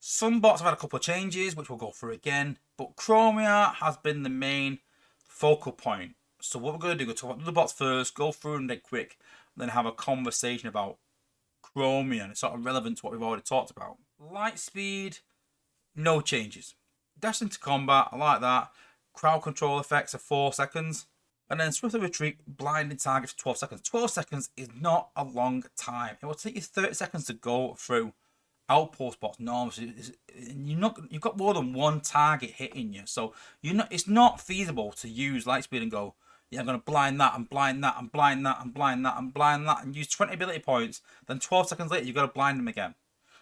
Some bots have had a couple of changes, which we'll go through again, but Chromia has been the main focal point. So what we're going to do, we'll talk about the bots first, go through them quick, then have a conversation about Chromia, and it's sort of relevant to what we've already talked about. Lightspeed, no changes. Dash into combat, I like that. Crowd control effects are 4 seconds. And then swiftly retreat, blinding target for 12 seconds. 12 seconds is not a long time. It will take you 30 seconds to go through outpost bots normally. You've got more than one target hitting you. So it's not feasible to use Lightspeed and go, yeah, I'm going to blind that, and blind that, and blind that, and blind that, and blind that, and use 20 ability points. Then 12 seconds later, you've got to blind them again.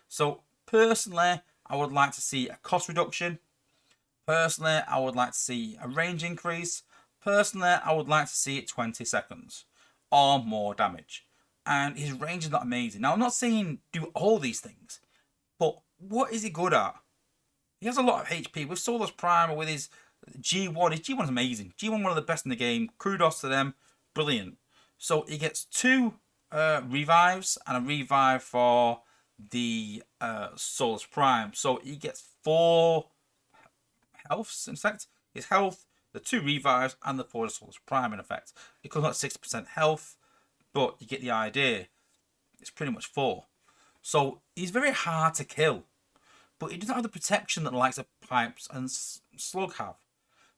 So personally, I would like to see a cost reduction. Personally, I would like to see a range increase. Personally, I would like to see it 20 seconds or more damage. And his range is not amazing. Now, I'm not saying do all these things, but what is he good at? He has a lot of HP. With Solar's Prime, with his G1, his G1 is amazing. G1 one of the best in the game. Kudos to them. Brilliant. So he gets 2 revives and a revive for the Solar's Prime. So he gets 4 healths, in fact. His health, the 2 revives, and the 4 Solar's Prime, in effect. It comes out 60% health, but you get the idea. It's pretty much 4. So he's very hard to kill, but he doesn't have the protection that the likes of Pipes and Slug have.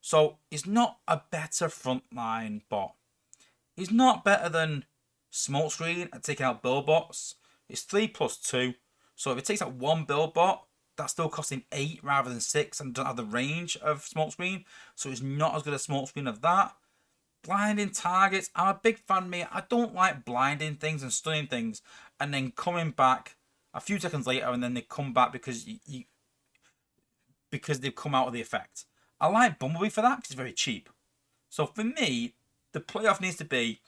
So he's not a better frontline bot. He's not better than Smokescreen at taking out build bots. It's 3+2. So if it takes out 1 build bot, that's still costing 8 rather than 6 and doesn't have the range of Smokescreen. So it's not as good as Smokescreen of that. Blinding targets. I'm a big fan, mate. I don't like blinding things and stunning things and then coming back a few seconds later and then they come back because because they've come out of the effect. I like Bumblebee for that because it's very cheap. So for me, the playoff needs to be,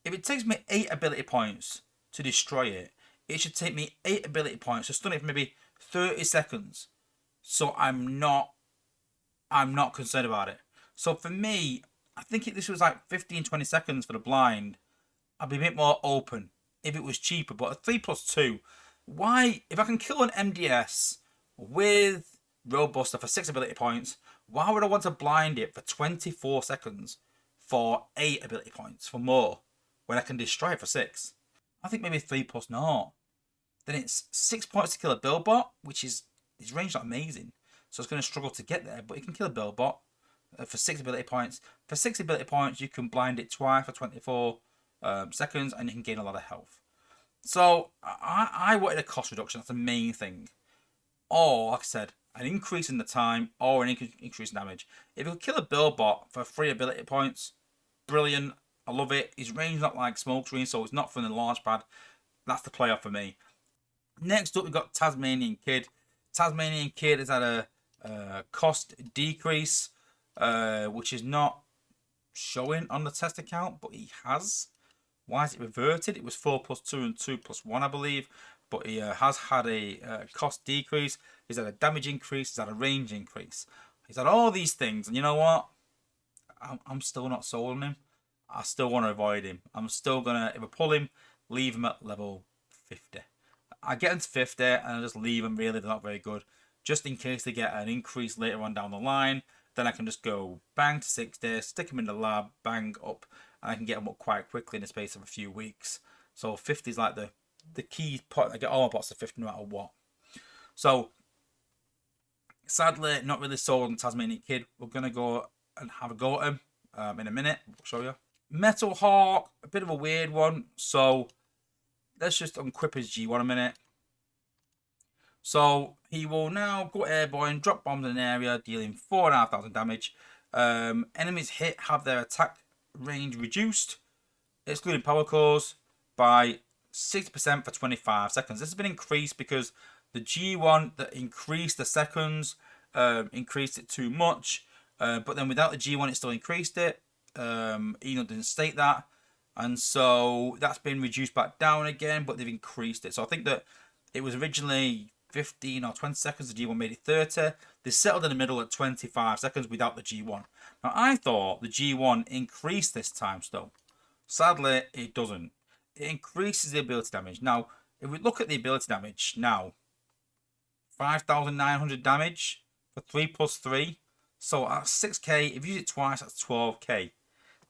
if it takes me 8 ability points to destroy it, it should take me 8 ability points to stun it for maybe 30 seconds. So I'm not concerned about it. So for me, I think if this was like 15-20 seconds for the blind, I'd be a bit more open if it was cheaper. But a 3+2, why, if I can kill an MDS with Roadbuster for 6 ability points, why would I want to blind it for 24 seconds for 8 ability points for more when I can destroy it for 6? I think maybe 3+0. Then it's 6 points to kill a build bot, which is his range not amazing. So it's going to struggle to get there, but you can kill a build bot for 6 ability points. For 6 ability points, you can blind it twice for 24 seconds, and you can gain a lot of health. So I wanted a cost reduction. That's the main thing. Or, like I said, an increase in the time or an increase in damage. If you could kill a build bot for 3 ability points, brilliant. I love it. His range not like Smokescreen, so it's not from the launch pad. That's the playoff for me. Next up, we've got Tasmanian Kid. Tasmanian Kid has had a cost decrease, which is not showing on the test account, but he has. Why is it reverted? It was 4+2 and 2+1, I believe, but he has had a cost decrease. He's had a damage increase. He's had a range increase. He's had all these things, and you know what? I'm still not sold on him. I still want to avoid him. I'm still gonna, if I pull him, leave him at level 50. I get him to 50 and I just leave them. Really, they're not very good. Just in case they get an increase later on down the line, then I can just go bang to 60, stick them in the lab, bang up, and I can get them up quite quickly in the space of a few weeks. So 50 is like the key point. I get all my bots to 50 no matter what. So sadly, not really sold on Tasmanian Kid. We're gonna go and have a go at him in a minute. I'll show you. Metalhawk, a bit of a weird one. So let's just unquip his G1 a minute. So he will now go airborne, drop bombs in an area, dealing 4,500 damage. Enemies hit have their attack range reduced, excluding power cores, by 60% for 25 seconds. This has been increased because the G1 that increased the seconds increased it too much. But then without the G1, it still increased it. Eno didn't state that. And so that's been reduced back down again, but they've increased it. So I think that it was originally 15 or 20 seconds. The G1 made it 30. They settled in the middle at 25 seconds without the G1. Now, I thought the G1 increased this time still. Sadly, it doesn't. It increases the ability damage. Now, if we look at the ability damage now, 5,900 damage for 3+3. So at 6k, if you use it twice, that's 12k.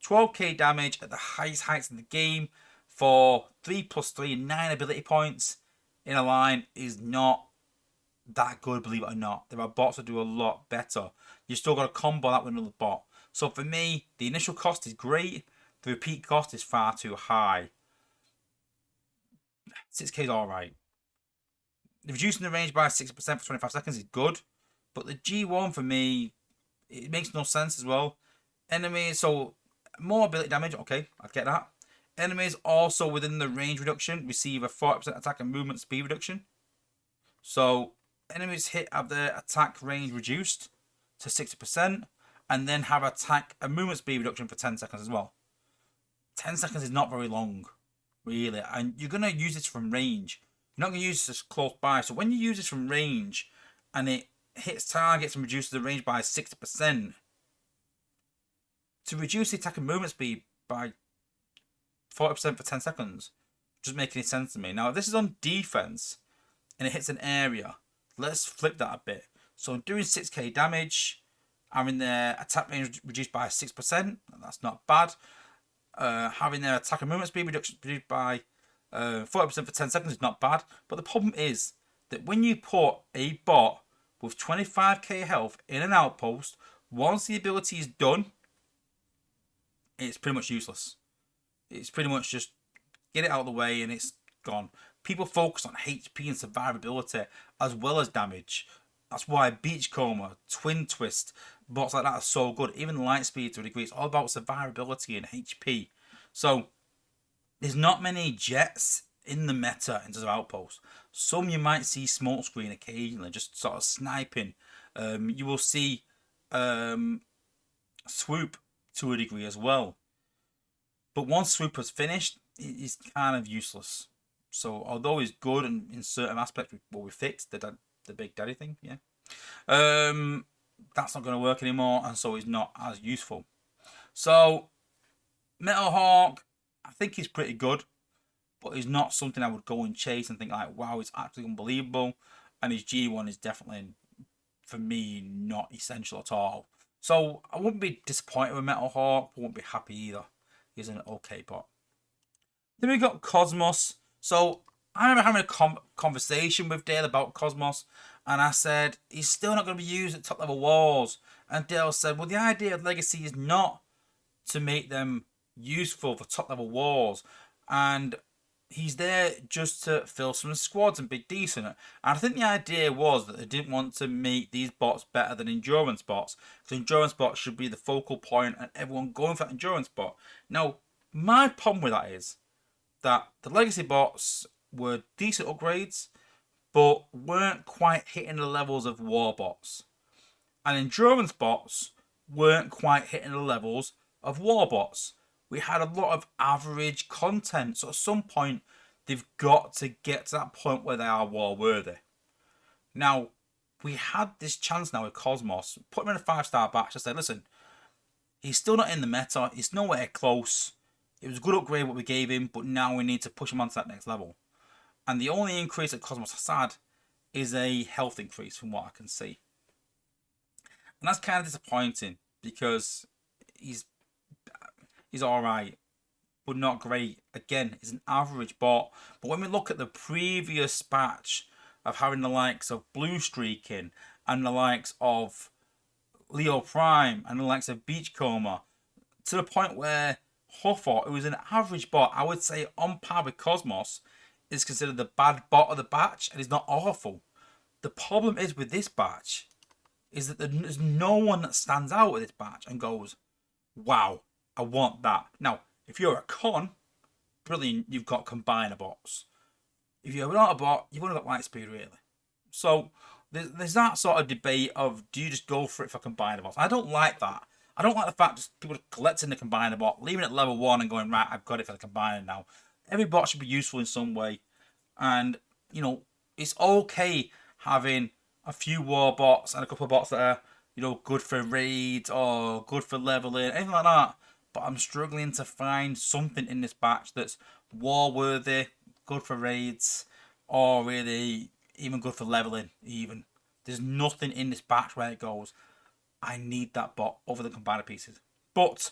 12k damage at the highest heights in the game for 3+3 and 9 ability points in a line is not that good, believe it or not. There are bots that do a lot better. You still got to combo that with another bot. So for me, the initial cost is great. The repeat cost is far too high. 6k is alright. Reducing the range by 60% for 25 seconds is good. But the G1 for me, it makes no sense as well. Enemies, so more ability damage, okay, I get that. Enemies also within the range reduction receive a 40% attack and movement speed reduction. So enemies hit have their attack range reduced to 60% and then have attack and movement speed reduction for 10 seconds as well. 10 seconds is not very long, really, and you're going to use this from range. You're not going to use this close by. So when you use this from range and it hits targets and reduces the range by 60%, to reduce the attack and movement speed by 40% for 10 seconds doesn't make any sense to me. Now, if this is on defense and it hits an area, let's flip that a bit. So doing 6k damage, having their attack range reduced by 6%, that's not bad. Having their attack and movement speed reduced by 40% for 10 seconds is not bad. But the problem is that when you put a bot with 25k health in an outpost, once the ability is done, it's pretty much useless. It's pretty much just get it out of the way and it's gone. People focus on HP and survivability as well as damage. That's why Beachcomber, Twin Twist, bots like that are so good. Even Lightspeed to a degree, it's all about survivability and HP. So there's not many jets in the meta in terms of outposts. Some you might see smokescreen occasionally, just sort of sniping. You will see swoop to a degree as well. But once swoop is finished, it's kind of useless. So although it's good in certain aspects, what we fixed, the Big Daddy thing, yeah. That's not going to work anymore, and so it's not as useful. So Metalhawk, I think he's pretty good, but he's not something I would go and chase and think like, wow, it's actually unbelievable. And his G1 is definitely, for me, not essential at all. So I wouldn't be disappointed with Metalhawk, but wouldn't be happy either. He's an okay bot. Then we got Cosmos. So I remember having a conversation with Dale about Cosmos, and I said he's still not going to be used at top level walls. And Dale said, well, the idea of Legacy is not to make them useful for top level walls, and he's there just to fill some squads and be decent. And I think the idea was that they didn't want to make these bots better than endurance bots, because endurance bots should be the focal point and everyone going for that endurance bot. Now, my problem with that is that the legacy bots were decent upgrades, but weren't quite hitting the levels of war bots. And endurance bots weren't quite hitting the levels of war bots. We had a lot of average content, so at some point they've got to get to that point where they are war worthy. Now, we had this chance now with Cosmos, put him in a 5-star batch. I said, listen, he's still not in the meta, he's nowhere close. It was a good upgrade what we gave him, but now we need to push him on to that next level. And the only increase that Cosmos has had is a health increase from what I can see. And that's kind of disappointing, because he's alright, but not great. Again, he's an average bot. But when we look at the previous batch of having the likes of Blue Streaking and the likes of Leo Prime and the likes of Beachcomber, to the point where Huffer, who was an average bot, I would say on par with Cosmos, is considered the bad bot of the batch, and he's not awful. The problem is with this batch is that there's no one that stands out with this batch and goes, wow, I want that. Now, if you're a con, brilliant, you've got combiner bots. If you're not a bot, you've only got Lightspeed, really. So there's that sort of debate of, do you just go for it for combiner bots? I don't like that. I don't like the fact that people are collecting the combiner bot, leaving it at level 1 and going, right, I've got it for the combiner now. Every bot should be useful in some way. And, you know, it's okay having a few war bots and a couple of bots that are, you know, good for raids or good for leveling, anything like that. But I'm struggling to find something in this batch that's war worthy, good for raids, or really even good for leveling. Even there's nothing in this batch where it goes, I need that bot over the combiner pieces. But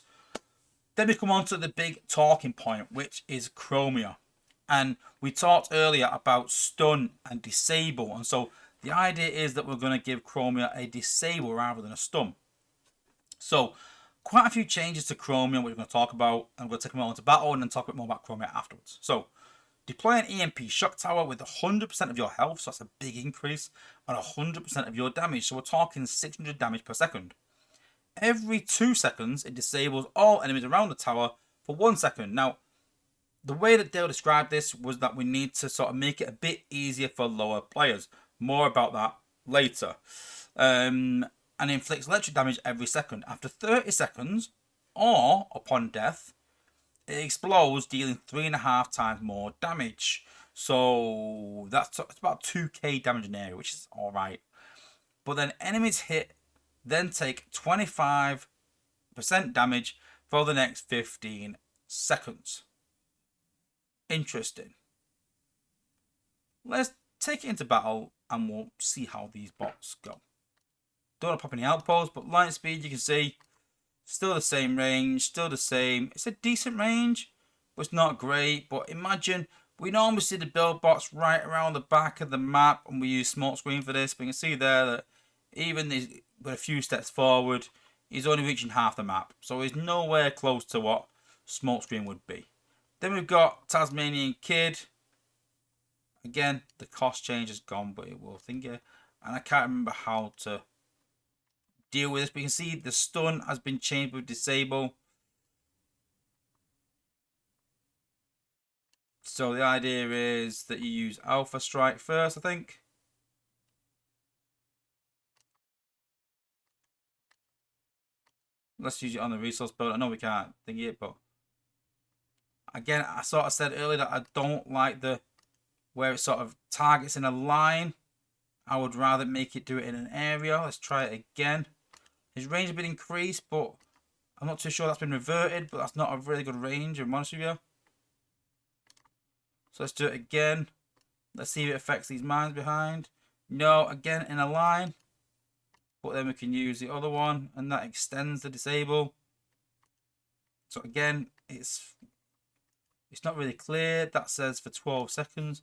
then we come on to the big talking point, which is Chromia. And we talked earlier about stun and disable. And so the idea is that we're going to give Chromia a disable rather than a stun. So quite a few changes to Chromia, which we're going to talk about. I'm going to take them all into battle and then talk a bit more about Chromia afterwards. So deploy an EMP shock tower with 100% of your health. So that's a big increase. And 100% of your damage. So we're talking 600 damage per second. Every 2 seconds, it disables all enemies around the tower for 1 second. Now, the way that Dale described this was that we need to sort of make it a bit easier for lower players. More about that later. And inflicts electric damage every second. After 30 seconds, or upon death, it explodes, dealing 3.5 times more damage. So that's about 2k damage in the area, which is alright. But then enemies hit then take 25% damage for the next 15 seconds. Interesting. Let's take it into battle and we'll see how these bots go. Don't want to pop any outposts, but Lightspeed, you can see, still the same range, still the same. It's a decent range, but it's not great. But imagine, we normally see the build bots right around the back of the map, and we use smoke screen for this. But you can see there that even with a few steps forward, he's only reaching half the map. So he's nowhere close to what smokescreen would be. Then we've got Tasmania Kid. Again, the cost change is gone, but it will think it. And I can't remember how to deal with this. But you can see the stun has been changed with disable. So the idea is that you use Alpha Strike first, I think. Let's use it on the resource build. I know we can't think it, but again, I sort of said earlier that I don't like the where it sort of targets in a line. I would rather make it do it in an area. Let's try it again. His range has been increased, but I'm not too sure that's been reverted, but that's not a really good range, I'm honest with you. So let's do it again. Let's see if it affects these mines behind. No, again in a line. But then we can use the other one, and that extends the disable. So again, it's not really clear. That says for 12 seconds.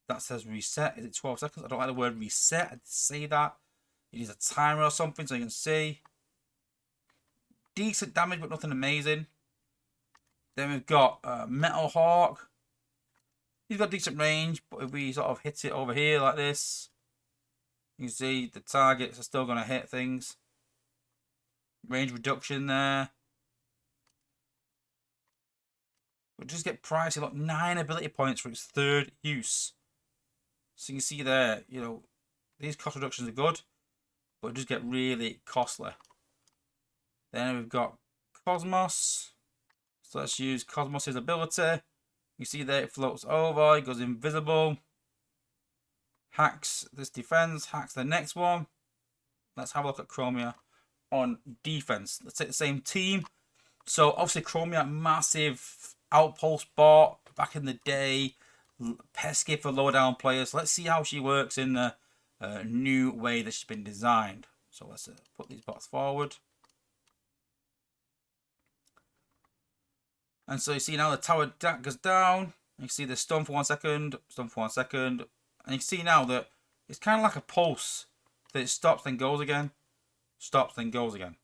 That says reset. Is it 12 seconds? I don't like the word reset. I'd say that. It needs a timer or something so you can see. Decent damage, but nothing amazing. Then we've got Metalhawk. He's got decent range, but if we sort of hit it over here like this, you can see the targets are still going to hit things. Range reduction there. But just get pricey. Look, 9 ability points for its 3rd use. So you can see there, you know, these cost reductions are good, but it does get really costly. Then we've got Cosmos. So let's use Cosmos's ability. You see there it floats over, it goes invisible. Hacks this defense, hacks the next one. Let's have a look at Chromia on defense. Let's take the same team. So obviously Chromia, massive outpost bot back in the day, pesky for lower down players. Let's see how she works in the new way that she's been designed. So let's put these bots forward. And so you see now the tower goes down. You see the stun for 1 second, stun for 1 second. And you can see now that it's kind of like a pulse. That it stops, then goes again. Stops, then goes again.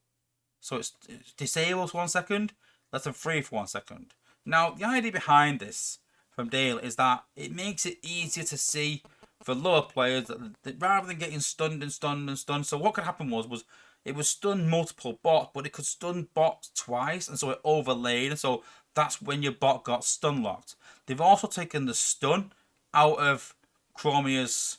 So it disables for 1 second. Lets them free for 1 second. Now, the idea behind this from Dale is that it makes it easier to see for lower players that rather than getting stunned and stunned and stunned. So what could happen was it would stun multiple bots, but it could stun bots twice. And so it overlaid. And so that's when your bot got stun locked. They've also taken the stun out of Chromia's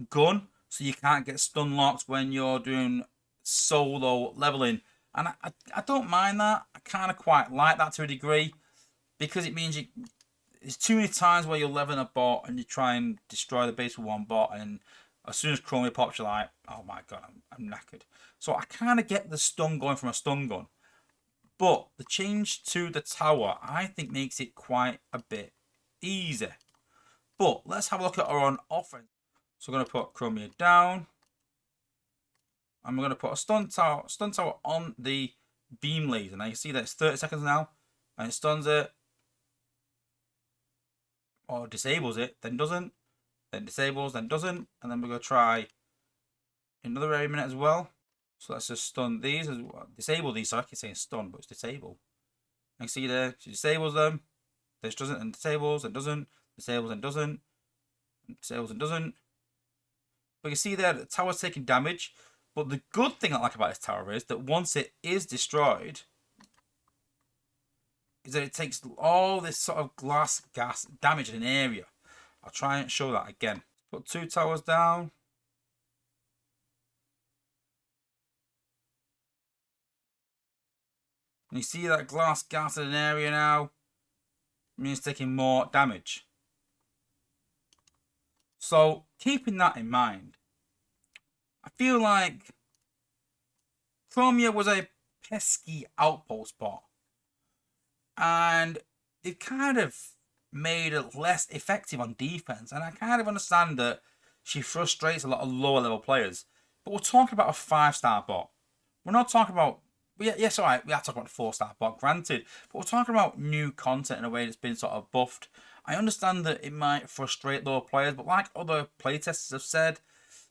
gun, so you can't get stun locked when you're doing solo leveling. And I don't mind that. I kind of quite like that to a degree, because it means there's too many times where you're leveling a bot and you try and destroy the base with one bot, and as soon as Chromia pops, you're like, oh my god, I'm knackered. So I kind of get the stun going from a stun gun. But the change to the tower, I think, makes it quite a bit easier. But let's have a look at our own offense. So we're going to put Chromia down. And we're going to put a stun tower on the beam laser. Now you see that it's 30 seconds now. And it stuns it. Or disables it, then doesn't. Then disables, then doesn't. And then we're going to try another area minute as well. So let's just stun these as well. Disable these. So I keep saying stun, but it's disable. And you see there, she disables them. This doesn't, and disables, and doesn't. Disables, and doesn't. Disables, and doesn't. But you see there, the tower's taking damage. But the good thing I like about this tower is that once it is destroyed, is that it takes all this sort of glass gas damage in an area. I'll try and show that again. Put 2 towers down. And you see that glass gas in an area now. It means taking more damage. So keeping that in mind, I feel like Chromia was a pesky outpost bot. And they've kind of made it less effective on defense. And I kind of understand that she frustrates a lot of lower level players. But we're talking about a 5-star bot. We're not talking about... Yes, alright, we are talking about a 4-star bot, granted. But we're talking about new content in a way that's been sort of buffed. I understand that it might frustrate lower players. But like other playtesters have said,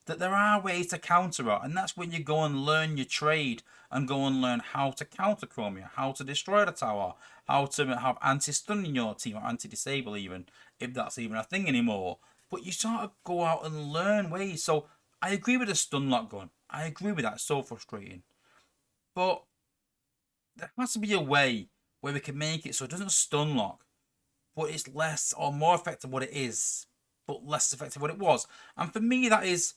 that there are ways to counter it, and that's when you go and learn your trade and go and learn how to counter Chromia, how to destroy the tower, how to have anti-stun in your team, or anti-disable even, if that's even a thing anymore. But you sort of go out and learn ways. So I agree with the stun lock gun. I agree with that. It's so frustrating. But there has to be a way where we can make it so it doesn't stun lock, but it's less or more effective what it is, but less effective what it was. And for me, that is...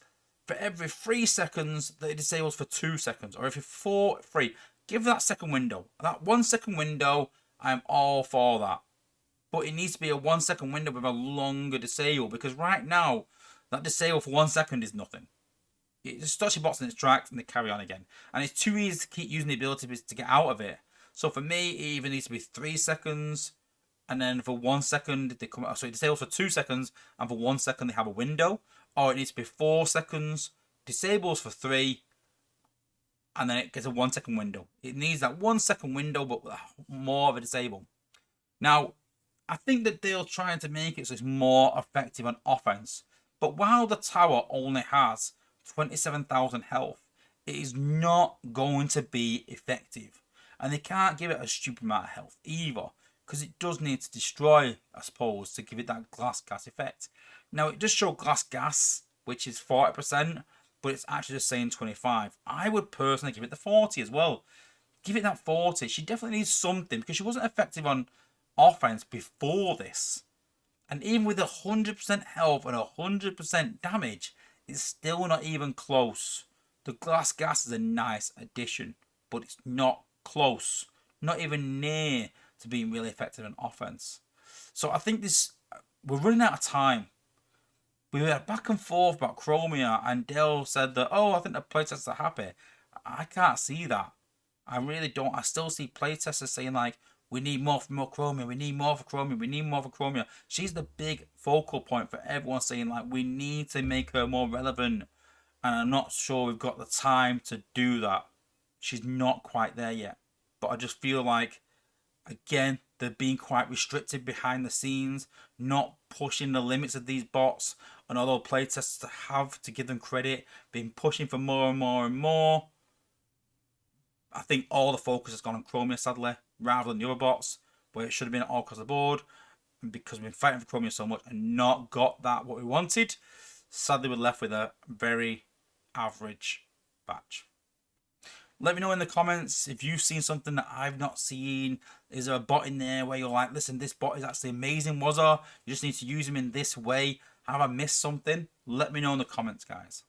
for every 3 seconds that it disables for 2 seconds, or every 3, give that second window. That 1 second window, I'm all for that. But it needs to be a 1 second window with a longer disable, because right now, that disable for 1 second is nothing. It just stops your bots in its tracks and they carry on again. And it's too easy to keep using the ability to get out of it. So for me, it either needs to be 3 seconds, and then for 1 second, they come out. So it disables for 2 seconds, and for 1 second, they have a window. Or it needs to be 4 seconds, disables for 3, and then it gets a 1 second window. It needs that 1 second window, but more of a disable. Now, I think that they're trying to make it so it's more effective on offense. But while the tower only has 27,000 health, it is not going to be effective. And they can't give it a stupid amount of health either, because it does need to destroy, I suppose, to give it that glass gas effect. Now, it does show glass gas, which is 40%, but it's actually just saying 25. I would personally give it the 40 as well. Give it that 40. She definitely needs something, because she wasn't effective on offense before this. And even with 100% health and 100% damage, it's still not even close. The glass gas is a nice addition, but it's not close. Not even near to being really effective in offense. So I think we're running out of time. We were back and forth about Chromia, and Dale said that, oh, I think the playtesters are happy. I can't see that. I really don't. I still see playtesters saying, like, we need more for more Chromia, we need more for Chromia, we need more for Chromia. She's the big focal point for everyone saying, like, we need to make her more relevant. And I'm not sure we've got the time to do that. She's not quite there yet. But I just feel like, again, they're being quite restricted behind the scenes, not pushing the limits of these bots. And although playtesters have to give them credit, been pushing for more and more and more, I think all the focus has gone on Chromia, sadly, rather than the other bots, where it should have been all across the board. And because we've been fighting for Chromia so much and not got that what we wanted, sadly we're left with a very average batch. Let me know in the comments if you've seen something that I've not seen. Is there a bot in there where you're like, listen, this bot is actually amazing, Wozza. You just need to use him in this way. Have I missed something? Let me know in the comments, guys.